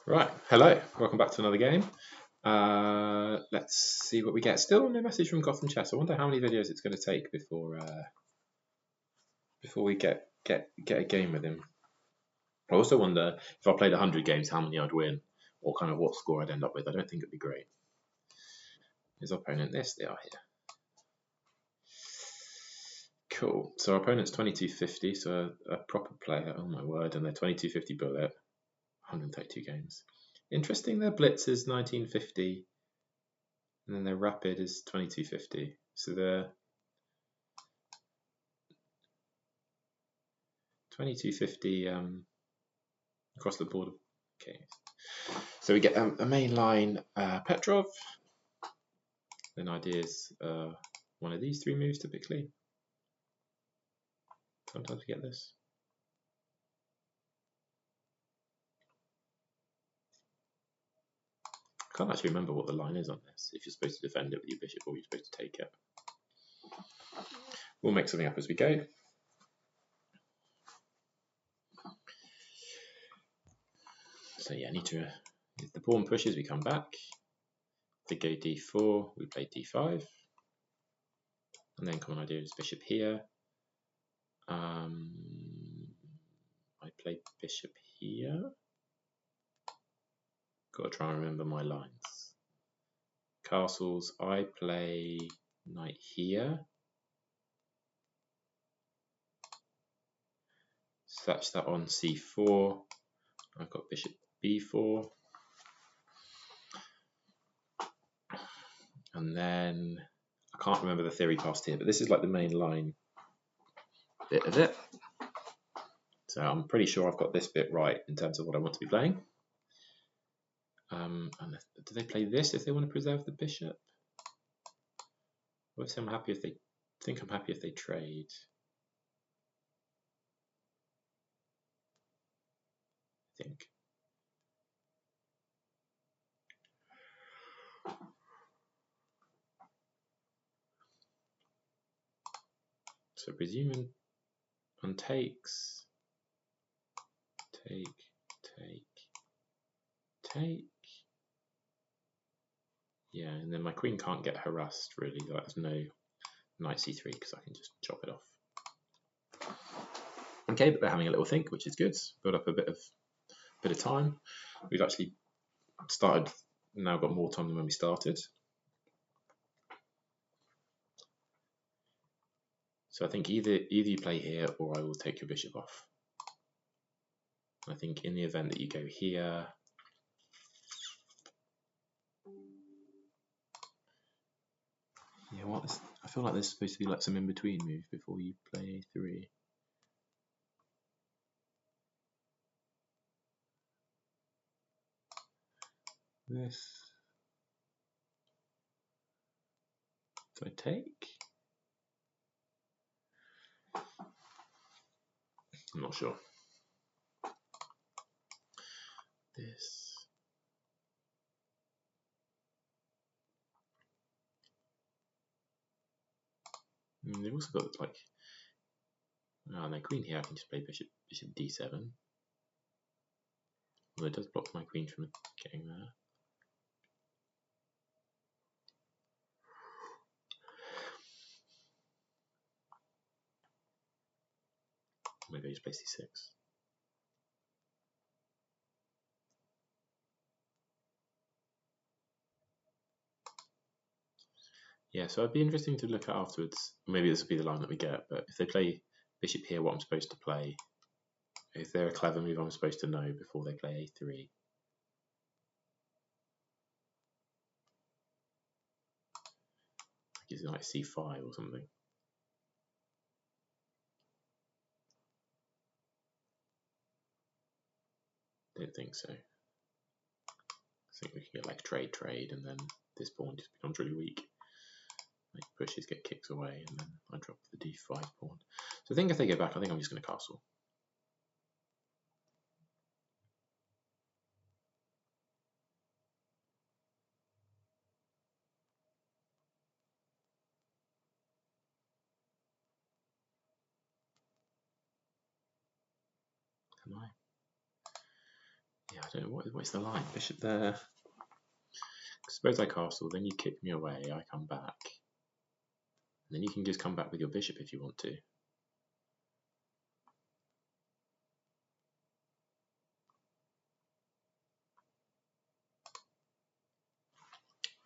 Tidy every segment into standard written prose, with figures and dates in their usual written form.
Right, hello, welcome back to another game. Let's see what we get. Still no message from Gotham Chess. I wonder how many videos it's going to take before we get a game with him. I also wonder if I played 100 games, how many I'd win, or kind of what score I'd end up with. I don't think it'd be great. His opponent, yes, they are here. Cool. So our opponent's 2250, so a proper player. Oh my word! And they're 2250 bullet, 132 games. Interesting. Their blitz is 1950. And then their rapid is 2250. So they're 2250 across the board. Okay. So we get a main line Petrov. Then ideas one of these three moves typically. Sometimes we get this. I can't actually remember what the line is on this. If you're supposed to defend it with your bishop or you're supposed to take it. We'll make something up as we go. So yeah, I need to. If the pawn pushes, we come back. If they go d4, we play d5. And then common idea is bishop here. I play bishop here. Got to try and remember my lines. Castles, I play knight here. Such that on c4, I've got bishop b4. And then, I can't remember the theory past here, but this is like the main line bit of it. So I'm pretty sure I've got this bit right in terms of what I want to be playing. And do they play this if they want to preserve the bishop? Obviously, I'm happy if they think I'm happy if they trade. I think. So presuming on takes, take. Yeah, and then my queen can't get harassed really. There's no knight c3 because I can just chop it off. Okay, but they're having a little think, which is good. Build up a bit of time. We've actually started now, got more time than when we started. So I think either you play here or I will take your bishop off. I think in the event that you go here, yeah, what? I feel like there's supposed to be like some in-between move before you play a3. This. So I take. I'm not sure. This. And they've also got like, oh no, queen here. I can just play bishop d7. Well, it does block my queen from getting there. Maybe I just play c6. Yeah, so it'd be interesting to look at afterwards. Maybe this will be the line that we get, but if they play bishop here, what I'm supposed to play. If they're a clever move, I'm supposed to know before they play a3. Gives it like c5 or something. Don't think so. I think we can get like trade, and then this pawn just becomes really weak. Like pushes get kicked away, and then I drop the d5 pawn. So I think if they go back, I think I'm just going to castle. Am I? Yeah, I don't know what's the line. Bishop there. Suppose I castle, then you kick me away, I come back. And then you can just come back with your bishop if you want to.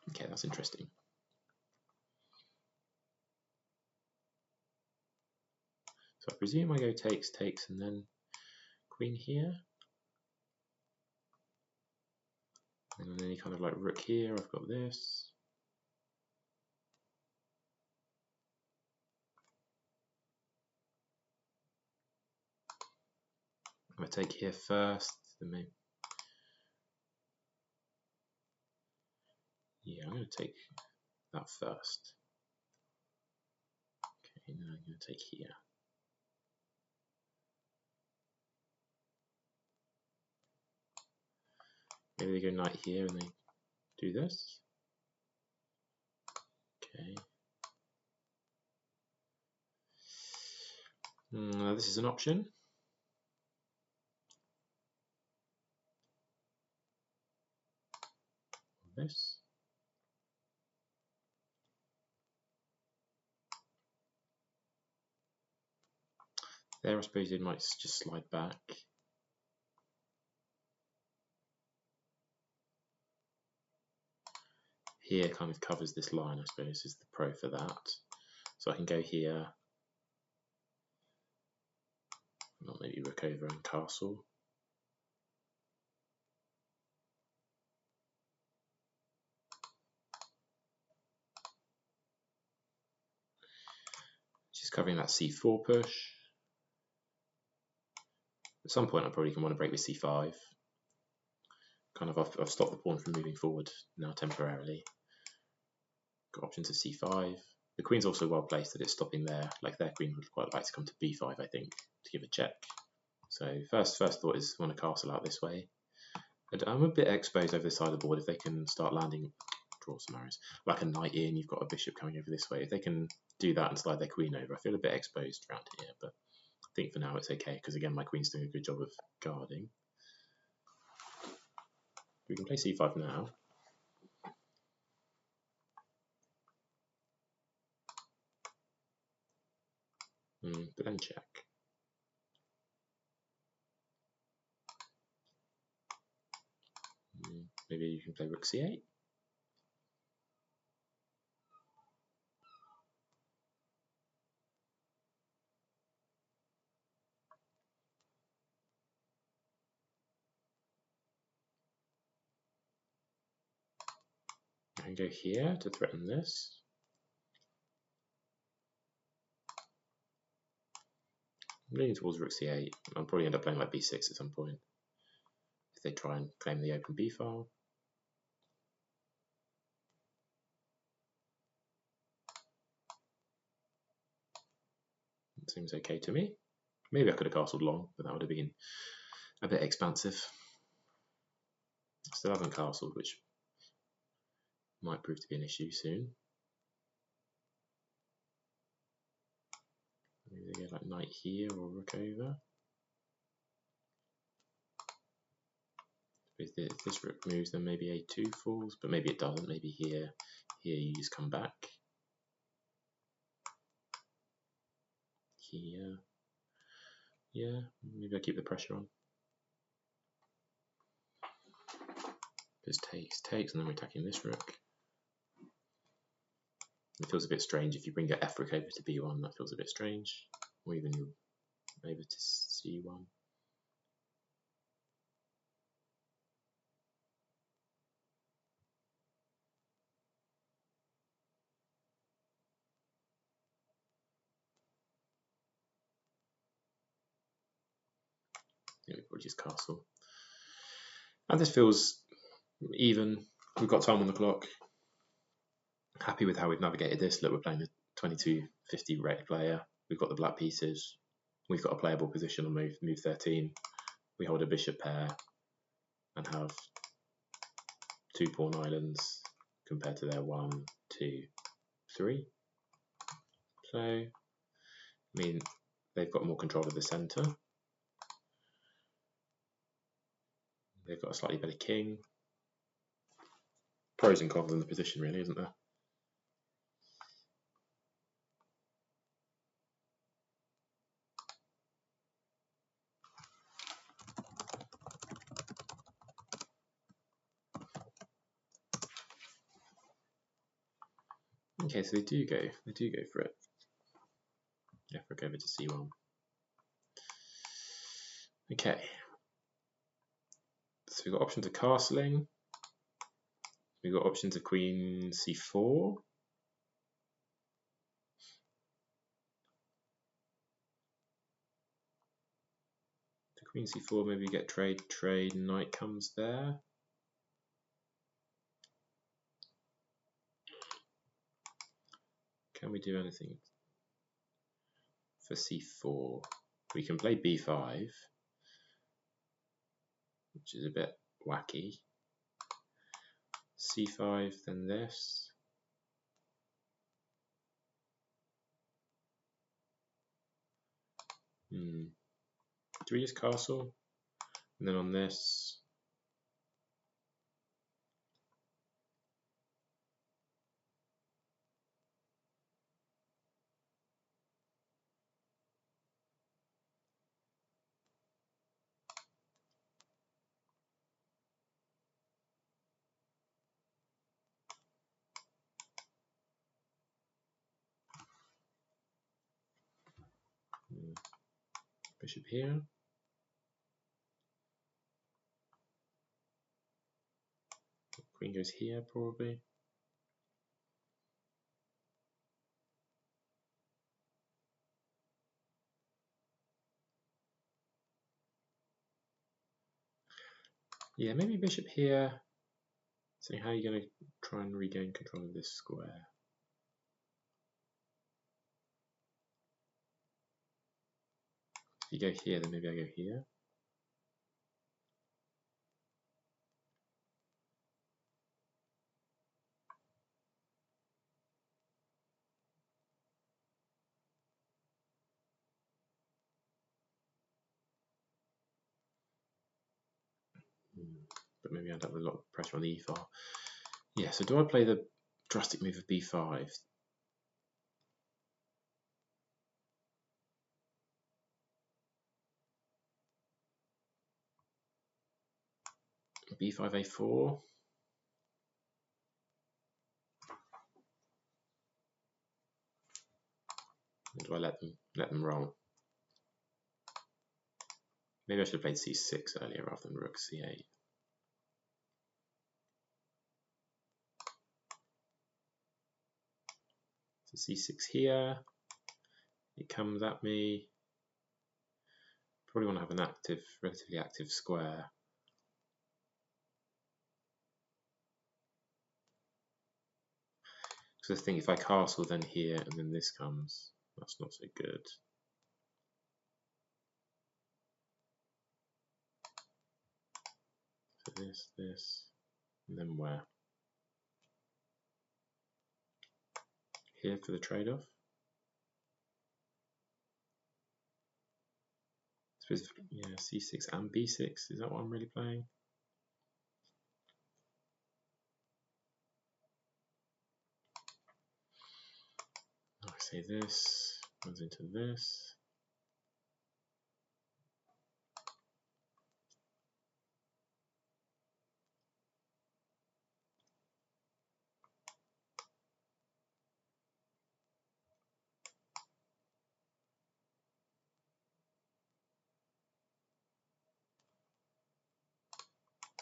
Okay, that's interesting. So I presume I go takes, and then queen here. And then you kind of like rook here, I've got this. I'm going to take here first, then maybe. Yeah, I'm going to take that first. Okay, now I'm going to take here. Maybe they go knight here and they do this. Okay. This is an option. This. There, I suppose it might just slide back. Here kind of covers this line, I suppose, is the pro for that. So I can go here. Not maybe rook over and castle. Just covering that c4 push. At some point I probably can want to break with c5. Kind of I've stopped the pawn from moving forward now temporarily. Got options of c5. The queen's also well placed that it's stopping there. Like their queen would quite like to come to b5, I think, to give a check. So first thought is I want to castle out this way. And I'm a bit exposed over this side of the board. If they can start landing, draw some arrows, like a knight in, you've got a bishop coming over this way. If they can do that and slide their queen over, I feel a bit exposed around here, but I think for now it's okay, because again my queen's doing a good job of guarding. We can play c5 now. But then check. Maybe you can play rook c8. I can go here to threaten this. I'm leaning towards rook c8. I'll probably end up playing like b6 at some point if they try and claim the open b file. It seems okay to me. Maybe I could have castled long, but that would have been a bit expansive. Still haven't castled, which might prove to be an issue soon. Maybe they go like knight here or rook over. If this rook moves, then maybe a2 falls, but maybe it doesn't. Maybe here you just come back. Here, yeah, maybe I keep the pressure on. Just takes, and then we're attacking this rook. It feels a bit strange if you bring your f rook over to b1. That feels a bit strange, or even over to c1. Yeah, we probably just castle. And this feels even. We've got time on the clock. Happy with how we've navigated this. Look, we're playing the 2250 rec player. We've got the black pieces. We've got a playable position on move 13. We hold a bishop pair and have 2 pawn islands compared to their 1, 2, 3. So, I mean, they've got more control of the centre. They've got a slightly better king. Pros and cons in the position, really, isn't there? Okay, so they do go for it. Yeah, we'll go over to c1. Okay. So we've got options of castling. We've got options of queen c4. To queen c4, maybe we get trade, knight comes there. Can we do anything for c4? We can play b5, which is a bit wacky. c5, then this. Do we just castle? And then on this, bishop here. Queen goes here, probably. Yeah, maybe bishop here. So how are you going to try and regain control of this square? If you go here, then maybe I go here. But maybe I end up with a lot of pressure on the e-file. Yeah, so do I play the drastic move of b5? b5, a4? Or do I let them roll? Maybe I should have played c6 earlier rather than rook c8. So c6 here. It comes at me. Probably want to have an relatively active square. So I think if I castle then here and then this comes, that's not so good. So this, and then where? Here for the trade-off. Yeah, c6 and b6, is that what I'm really playing? I say this, runs into this.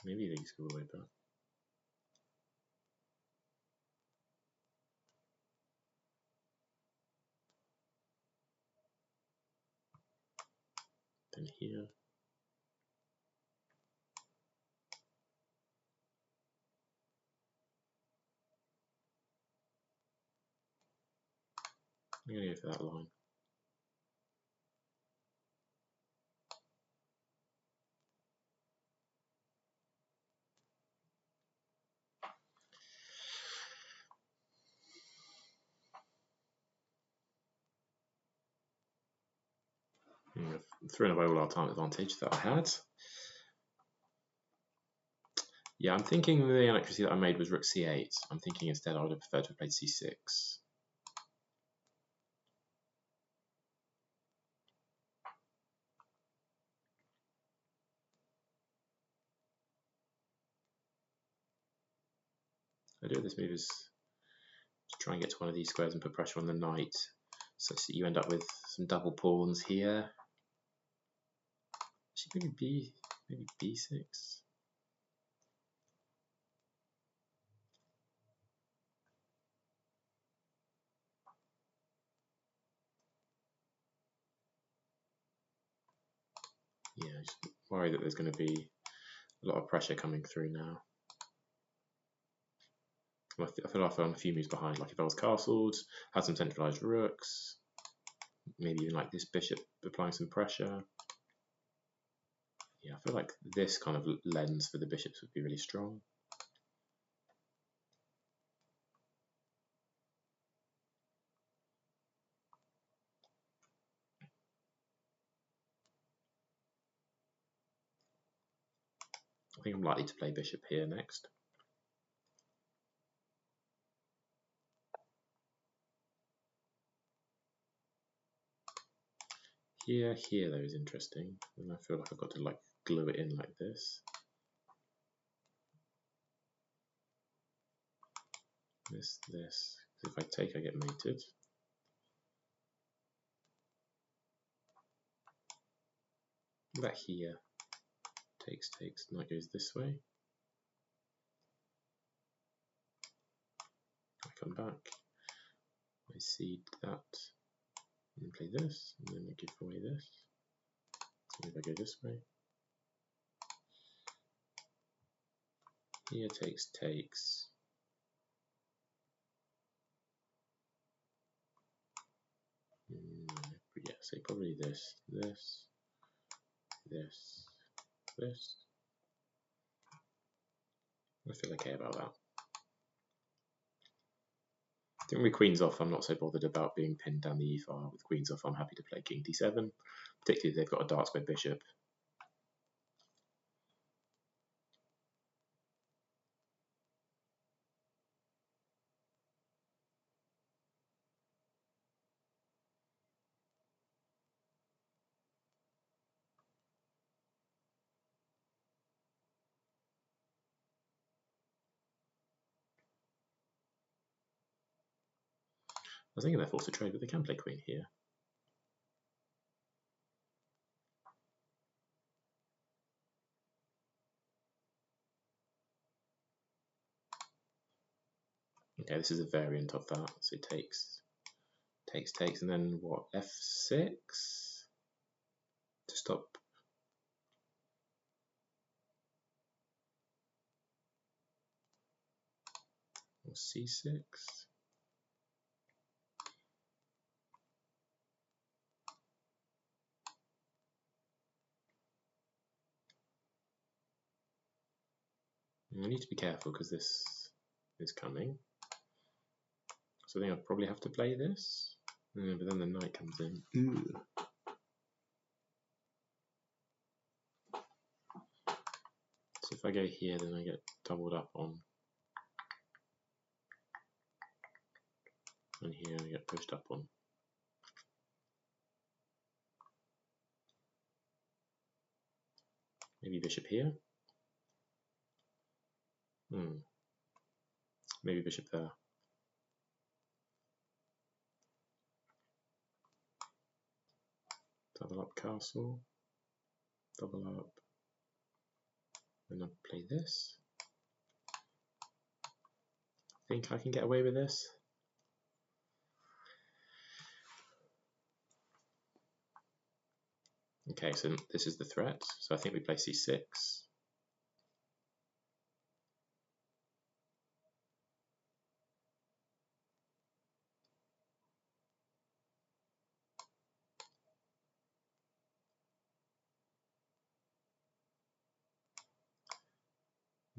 Maybe these go away back. Then here. I'm going to go for that line. I've thrown away all our time advantage that I had. Yeah, I'm thinking the inaccuracy that I made was rook c8. I'm thinking instead I would have preferred to have played c6. The idea of this move is to try and get to one of these squares and put pressure on the knight, such that you end up with some double pawns here. Actually, maybe b6. Yeah, I just worry that there's going to be a lot of pressure coming through now. I feel like I'm a few moves behind. Like if I was castled, had some centralized rooks, maybe even like this bishop applying some pressure. Yeah, I feel like this kind of lens for the bishops would be really strong. I think I'm likely to play bishop here next. Here though is interesting, and I feel like I've got to like glue it in like this. This. If I take, I get mated. That here takes, knight goes this way. I come back, I cede that, and then play this, and then I give away this. So if I go this way, here takes. Yeah, so probably this. I feel okay about that. I think with queens off, I'm not so bothered about being pinned down the e file. With queens off, I'm happy to play king d7, particularly if they've got a dark square bishop. I was thinking they're forced to trade, but they can play queen here. Okay, this is a variant of that. So it takes, and then what? F6 to stop. Or C6. I need to be careful because this is coming. So I think I'll probably have to play this. But then the knight comes in. So if I go here, then I get doubled up on. And here I get pushed up on. Maybe bishop here. Maybe bishop there. Double up castle. Double up. And I'll play this. I think I can get away with this. Okay, so this is the threat. So I think we play c6.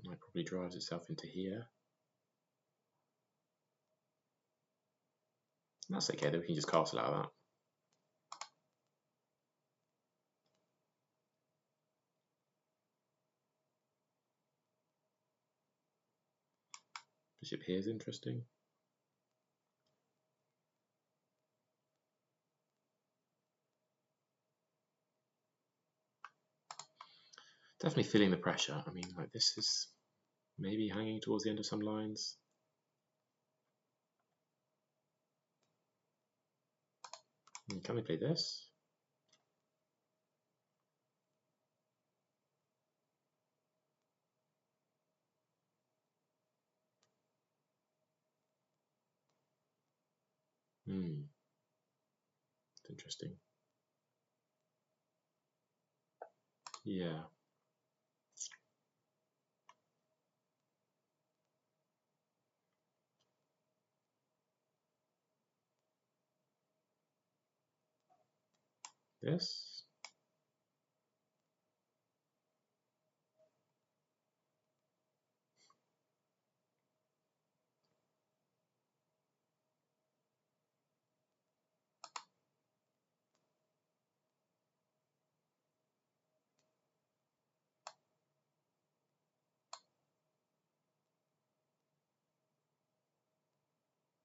Knight probably drives itself into here. That's okay, though we can just castle out of that. Bishop here is interesting. Definitely feeling the pressure. I mean, like, this is maybe hanging towards the end of some lines. Can we play this? It's interesting. Yeah. This.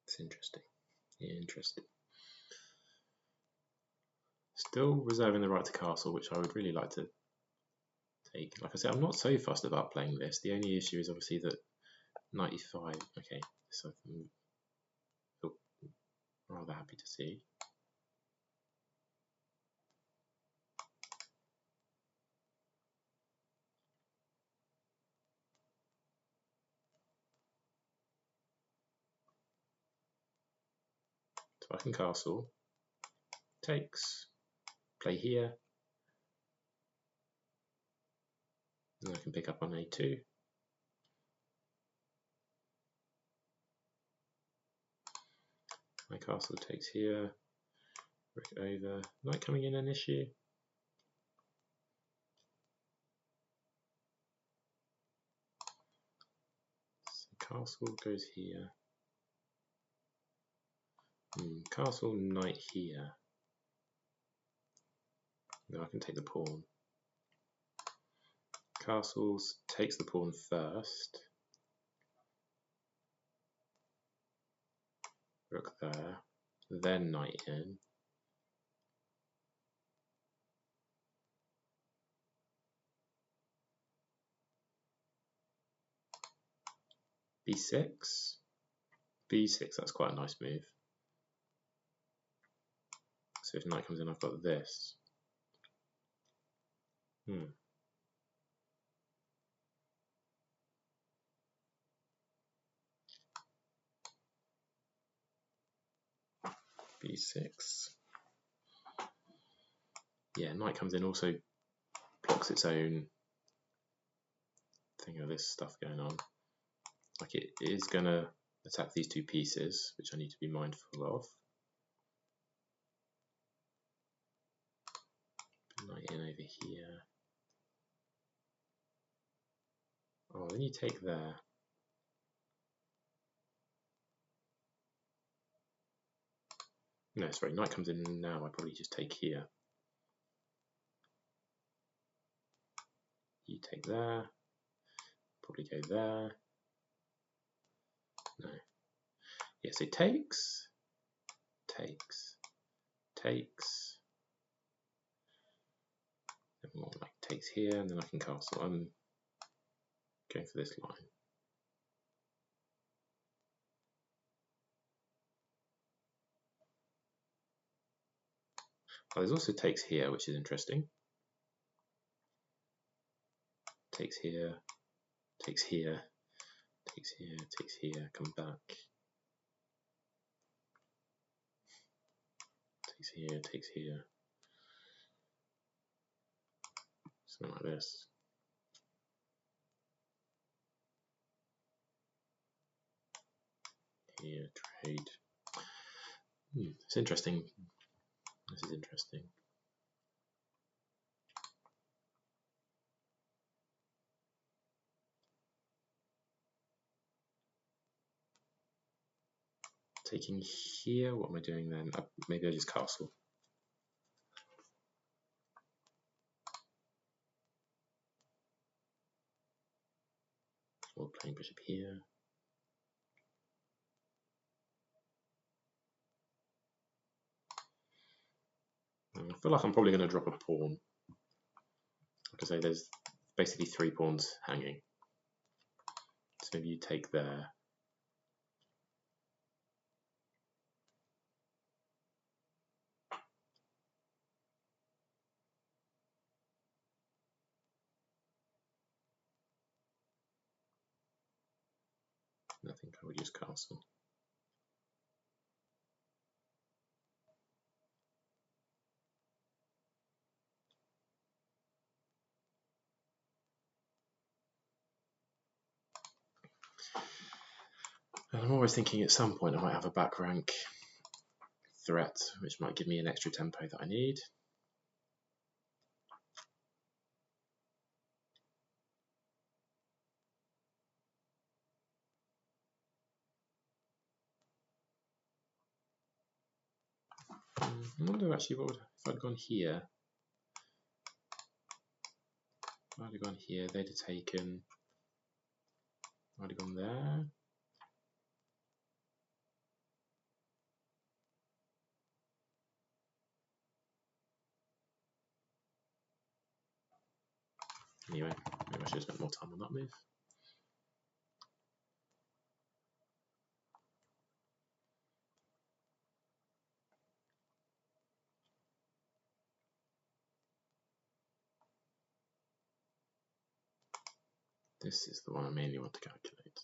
It's interesting. Interesting. Still reserving the right to castle, which I would really like to take. Like I said, I'm not so fussed about playing this. The only issue is obviously that 95. Okay, so I feel rather happy to see. So I can castle, takes, play here, and I can pick up on A2. My castle takes here, rook over. Knight coming in an issue. So castle goes here. Castle, knight here. Now I can take the pawn. Castles takes the pawn first. Rook there. Then knight in. B6. B6, that's quite a nice move. So if knight comes in, I've got this. B6. Yeah, knight comes in, also blocks its own thing of this stuff going on. Like, it is going to attack these two pieces, which I need to be mindful of. Knight in over here. Oh, then you take there. No, sorry, knight comes in now. I probably just take here. You take there. Probably go there. No. Yeah, so takes, takes, takes. And more like takes here, and then I can castle. I'm going for this line. Oh, there's also takes here, which is interesting. Takes here, takes here, takes here, takes here, come back. Takes here, takes here. Something like this. Here, trade. It's interesting. This is interesting. Taking here, what am I doing then? Maybe I just castle. Or playing bishop here. I feel like I'm probably going to drop a pawn. Like I say, there's basically 3 pawns hanging. So maybe you take there. I think I would use castle. And I'm always thinking at some point I might have a back rank threat, which might give me an extra tempo that I need. I wonder actually what would, if I'd gone here. If I'd have gone here, they'd have taken. I'd have gone there. Anyway, maybe I should have spent more time on that move. This is the one I mainly want to calculate.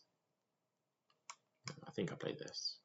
I think I played this.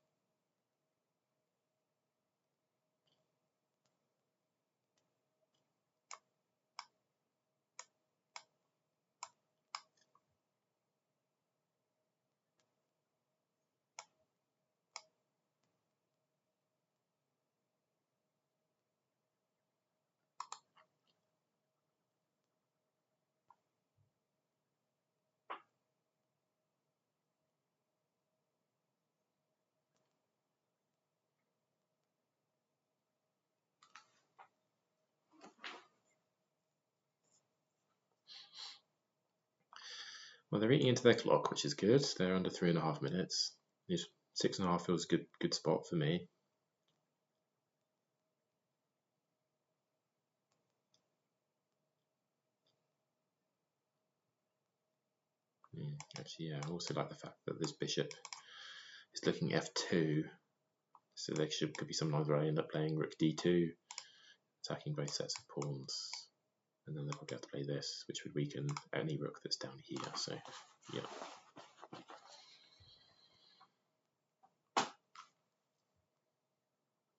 Well, they're eating into their clock, which is good. They're under 3.5 minutes. 6.5 feels good spot for me. Actually, yeah, I also like the fact that this bishop is looking f2, so there could be sometimes where I end up playing rook d2, attacking both sets of pawns, and then they'll probably have to play this, which would weaken any rook that's down here. So, yeah.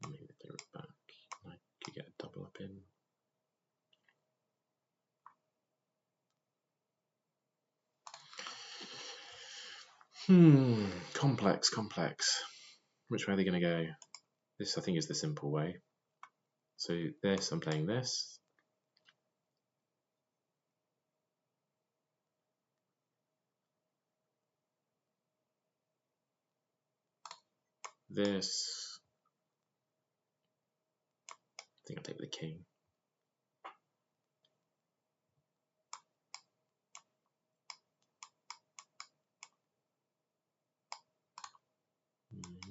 Maybe the rook back. I could get a double up in. Complex. Which way are they going to go? This, I think, is the simple way. So this, I'm playing this. This. I think I'll take the king.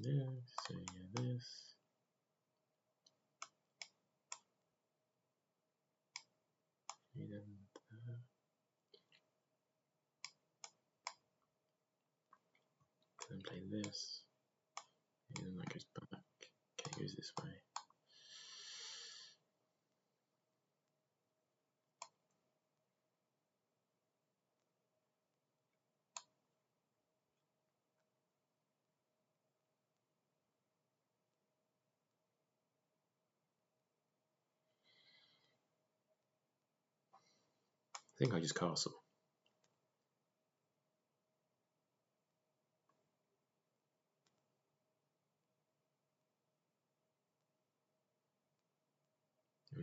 This, so yeah, this. Then play this. And then that goes back. Okay, goes this way. I think I just castle.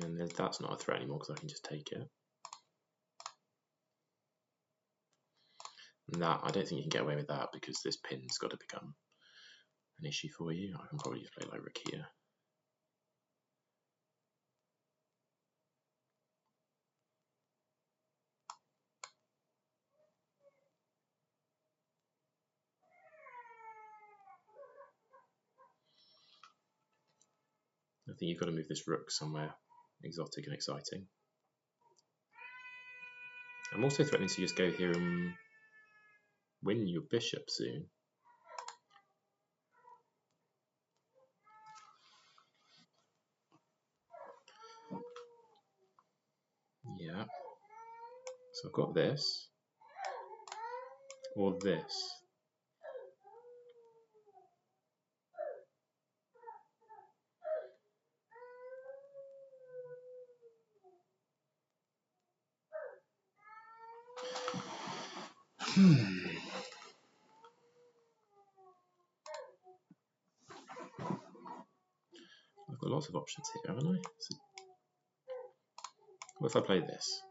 And then that's not a threat anymore because I can just take it. And that, I don't think you can get away with that because this pin's got to become an issue for you. I can probably just play like rook here. I think you've got to move this rook somewhere exotic and exciting. I'm also threatening to just go here and win your bishop soon. Yeah. So I've got this, or this. I've got lots of options here, haven't I? So what if I play this?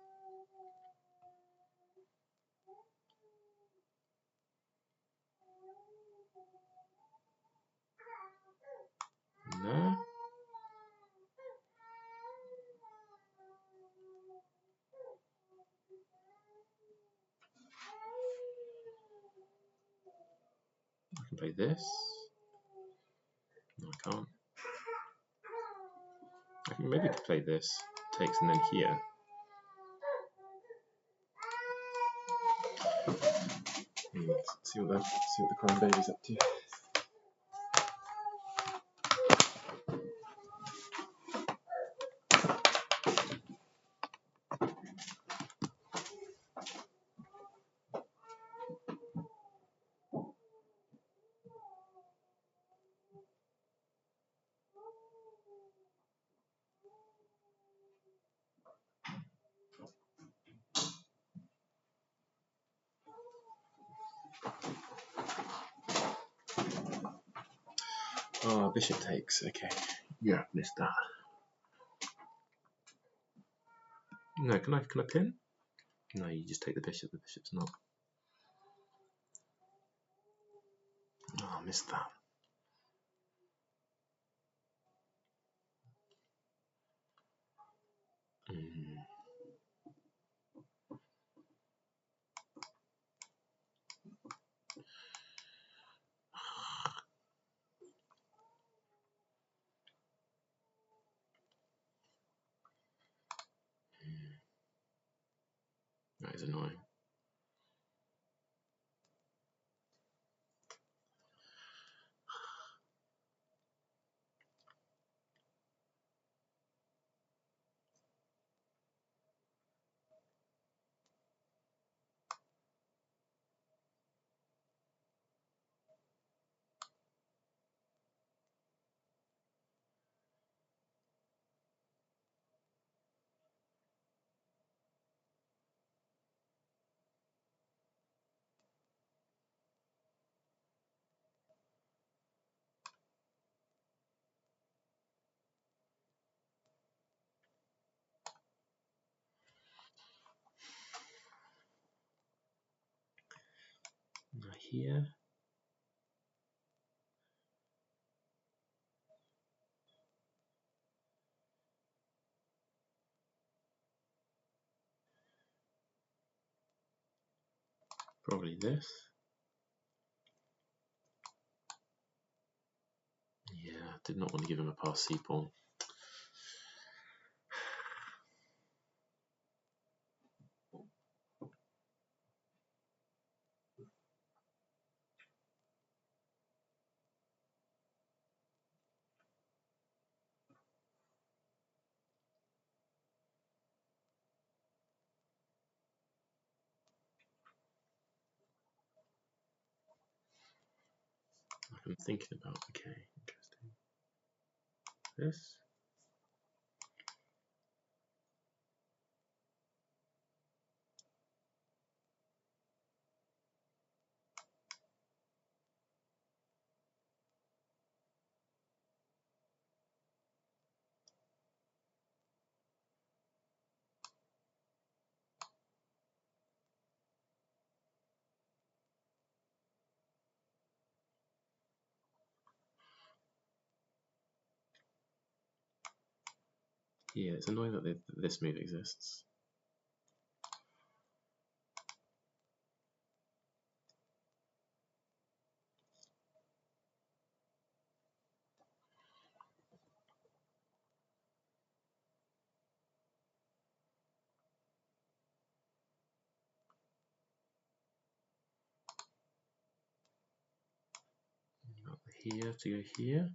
No. I can play this. No, I can't. I can maybe play this, takes, and then here. Let's see what the crime baby's up to. Oh, bishop takes. Okay. Yeah, missed that. No, can I pin? No, you just take the bishop. The bishop's not. Oh, I missed that. That is annoying. Here. Probably this. Yeah, did not want to give him a pass C pawn. Like I'm thinking about. Okay, interesting. This. Yeah, it's annoying that this move exists. here to go here.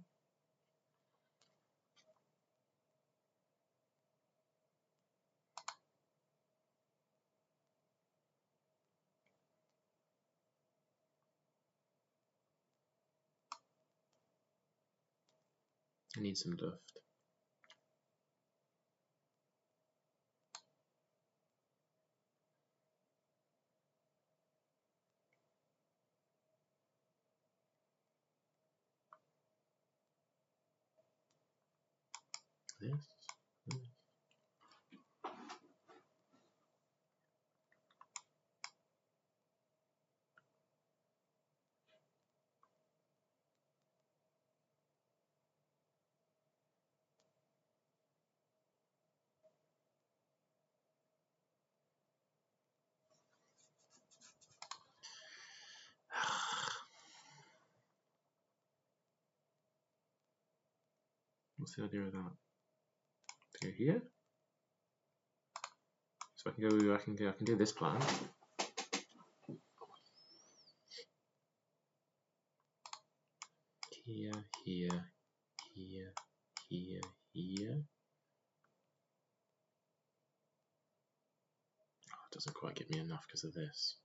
I need some duft. This. What's the idea of that? Go here. So I can do this plan. Here, here, here, here, here. Oh, it doesn't quite give me enough because of this.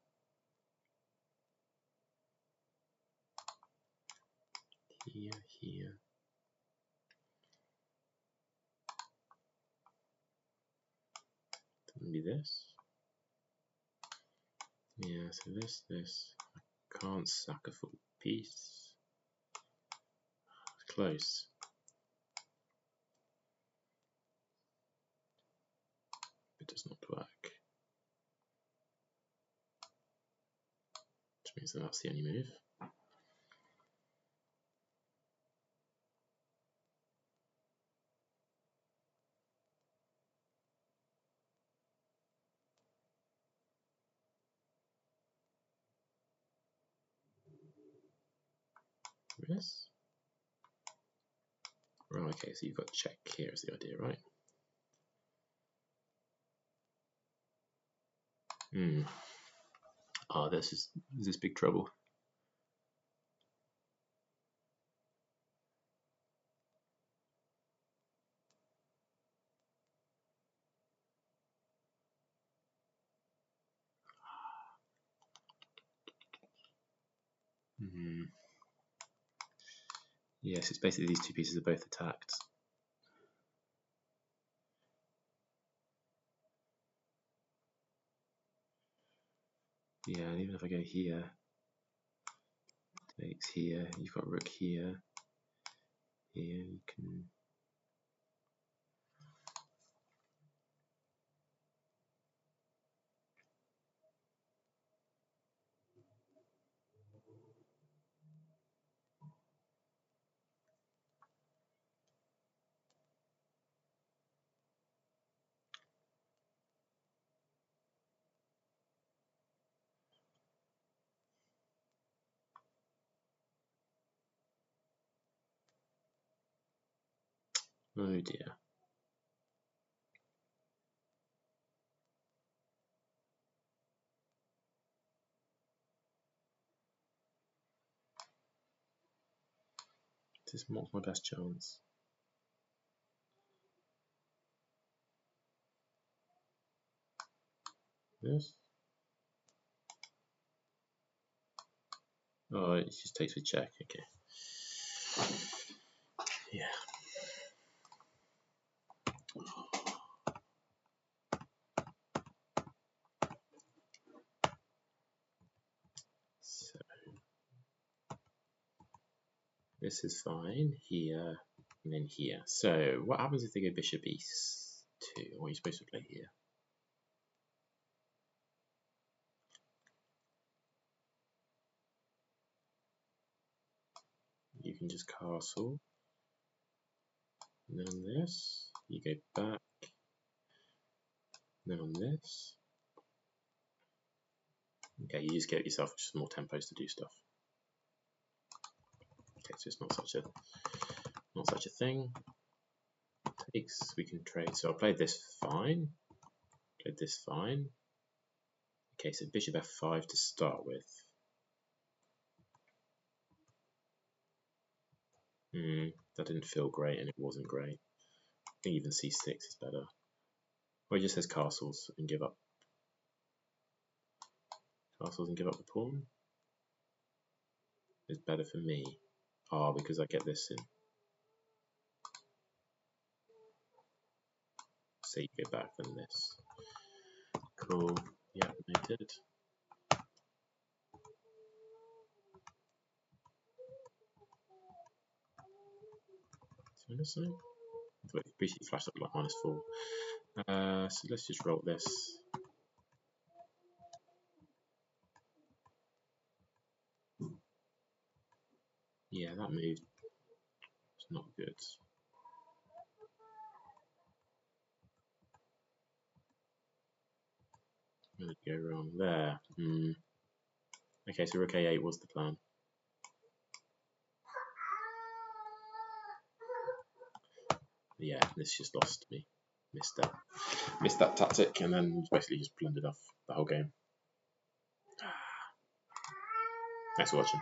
Here, here. Maybe this. Yeah, so this. I can't sack a full piece. It's close. It does not work. Which means that that's the only move. This. Right, okay, so you've got check here is the idea, right? Oh, this is big trouble. Yes, it's basically these two pieces are both attacked. Yeah, and even if I go here, takes here, you've got rook here, here you can. Oh dear. This marks my best chance. This. Oh, it just takes a check. Okay. Yeah. So this is fine here and then here. So what happens if they go bishop e2? What are you supposed to play here? You can just castle. And then on this, you go back. And then on this. Okay, you just get yourself just more tempos to do stuff. Okay, so it's not such a thing. Takes, we can trade. So I'll play this fine. Played this fine. Okay, so bishop f5 to start with. That didn't feel great, and it wasn't great. I think even c6 is better. Or he just says castles and give up. Castles and give up the pawn is better for me. Ah, because I get this in. So you go back than this. Cool. Yeah, noted. So briefly flashed up like -4. So let's just roll this. Yeah, that move is not good. Where did it go wrong? There. Okay, so rook a8 was the plan. Yeah, this just lost me. Missed that tactic, and then basically just blundered off the whole game. Thanks for watching.